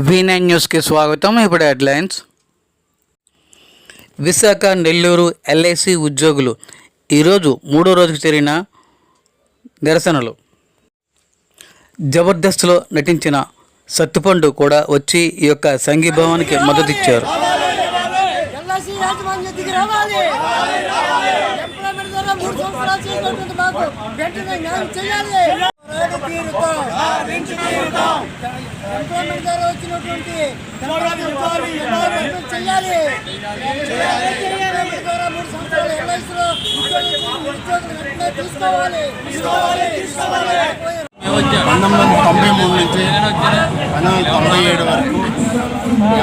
V9 న్యూస్కి స్వాగతం. ఇప్పుడు హెడ్లైన్స్. విశాఖ నెల్లూరు ఎల్ఐసి ఉద్యోగులు ఈరోజు మూడో రోజుకు చేరిన నిరసనలు. జబర్దస్త్లో నటించిన సత్తుపండు కూడా వచ్చి ఈ యొక్క సంఘీభావానికి మద్దతిచ్చారు. నుంచి 1997 వరకు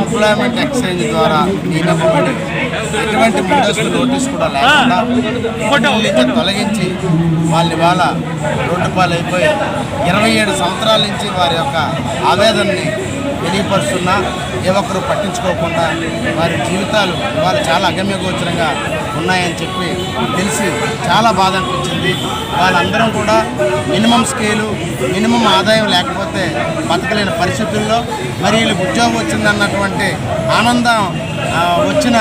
ఎంప్లాయ్మెంట్ ఎక్స్చేంజ్ ద్వారా నియమింపబడి ఎటువంటి ముందస్తు నోటీస్ కూడా లేకుండా నుంచి తొలగించి వాళ్ళని వాళ్ళ రోడ్డు పాలైపోయి 27 సంవత్సరాల నుంచి వారి యొక్క ఆవేదనని తెలియపరుస్తున్నా ఏ ఒక్కరు పట్టించుకోకుండా వారి జీవితాలు వాళ్ళు చాలా అగమ్యగోచరంగా ఉన్నాయని చెప్పి తెలిసి చాలా బాధ అనిపించింది. వాళ్ళందరం కూడా మినిమం స్కేలు మినిమం ఆదాయం లేకపోతే బతకలేని పరిస్థితుల్లో మరి వీళ్ళకి ఉద్యోగం వచ్చిందన్నటువంటి ఆనందం వచ్చిన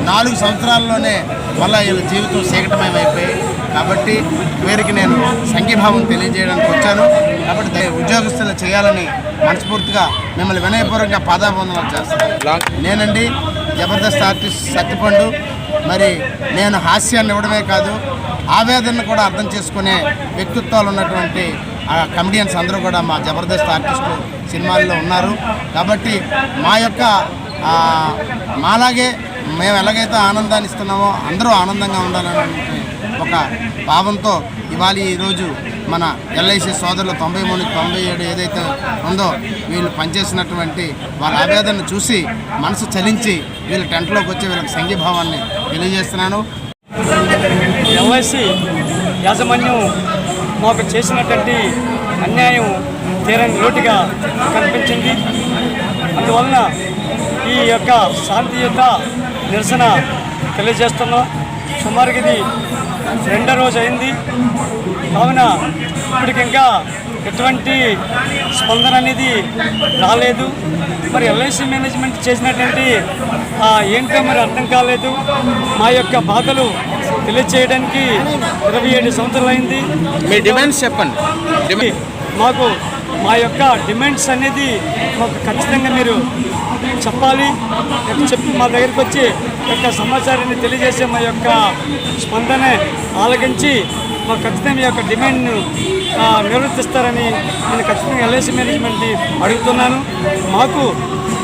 4 సంవత్సరాల్లోనే మళ్ళీ వీళ్ళ జీవితం శీఘటమయమైపోయి కాబట్టి వీరికి నేను సంఘీభావం తెలియజేయడానికి వచ్చాను. కాబట్టి ఉద్యోగస్తులు చేయాలని మనస్ఫూర్తిగా మిమ్మల్ని వినయపూర్వకంగా పాదాబంధనాలు చేస్తాను. నేనండి జబర్దస్త్ ఆర్టిస్ట్ సత్తుపండు. మరి నేను హాస్యాన్ని ఇవ్వడమే కాదు ఆవేదనను కూడా అర్థం చేసుకునే వ్యక్తిత్వాలు ఉన్నటువంటి కమెడియన్స్ అందరూ కూడా మా జబర్దస్త్ ఆర్టిస్టు సినిమాల్లో ఉన్నారు. కాబట్టి మా యొక్క మాలాగే మేము ఎలాగైతే ఆనందాన్ని ఇస్తున్నామో అందరూ ఆనందంగా ఉండాలనే ఒక భావంతో ఇవాళ ఈరోజు మన ఎల్ఐసి సోదరులు 93, 97 ఏదైతే ఉందో వీళ్ళు పనిచేసినటువంటి వాళ్ళ ఆవేదనను చూసి మనసు చలించి వీళ్ళ టెంట్లోకి వచ్చి వీళ్ళకి సంఘీభావాన్ని తెలియజేస్తున్నాను. ఎల్ఐసి యాజమాన్యం మాకు చేసినటువంటి అన్యాయం తీరని లోటుగా కనిపించింది. అందువలన ఈ యొక్క శాంతియుత నిరసన తెలియజేస్తున్నాం. సుమారుగా ఇది 2వ రోజు అయింది. కావున ఇప్పటికి ఇంకా ఎటువంటి స్పందన అనేది రాలేదు. మరి ఎల్ఐసి మేనేజ్మెంట్ చేసినటువంటి ఏంటో మరి అర్థం కాలేదు. మా యొక్క బాధలు తెలియచేయడానికి 27 సంవత్సరాలు అయింది. మీ డిమాండ్స్ చెప్పండి. మాకు మా యొక్క డిమాండ్స్ అనేది మాకు ఖచ్చితంగా మీరు చెప్పాలి. చెప్పి మా దగ్గరికి వచ్చి యొక్క సమాచారాన్ని తెలియజేసే మా యొక్క స్పందన ఆలకించి మాకు ఖచ్చితంగా మీ యొక్క డిమాండ్ను నిర్వర్తిస్తారని నేను ఖచ్చితంగా ఎల్ఐసి మేనేజ్మెంట్ని అడుగుతున్నాను. మాకు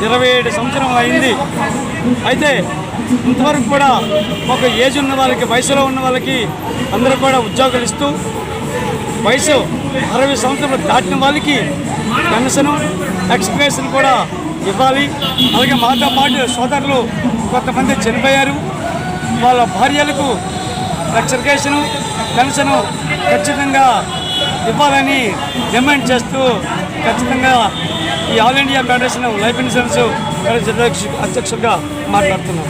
27 సంవత్సరం అయింది. అయితే ఇంతవరకు కూడా మాకు ఏజ్ ఉన్న వాళ్ళకి వయసులో ఉన్న వాళ్ళకి అందరూ కూడా ఉద్యోగాలు ఇస్తూ వయసు 60 సంవత్సరాలు దాటిన వాళ్ళకి పెన్షన్ ఎక్స్ప్రెషన్ కూడా ఇవ్వాలి. అలాగే మాతో పాటు సోదరులు కొంతమంది చనిపోయారు. వాళ్ళ భార్యలకు ఎక్స్ప్రెషన్ పెన్షను ఖచ్చితంగా ఇవ్వాలని డిమాండ్ చేస్తూ ఖచ్చితంగా ఈ all India federation life insurance అధ్యక్షుడిగా మాట్లాడుతున్నాం.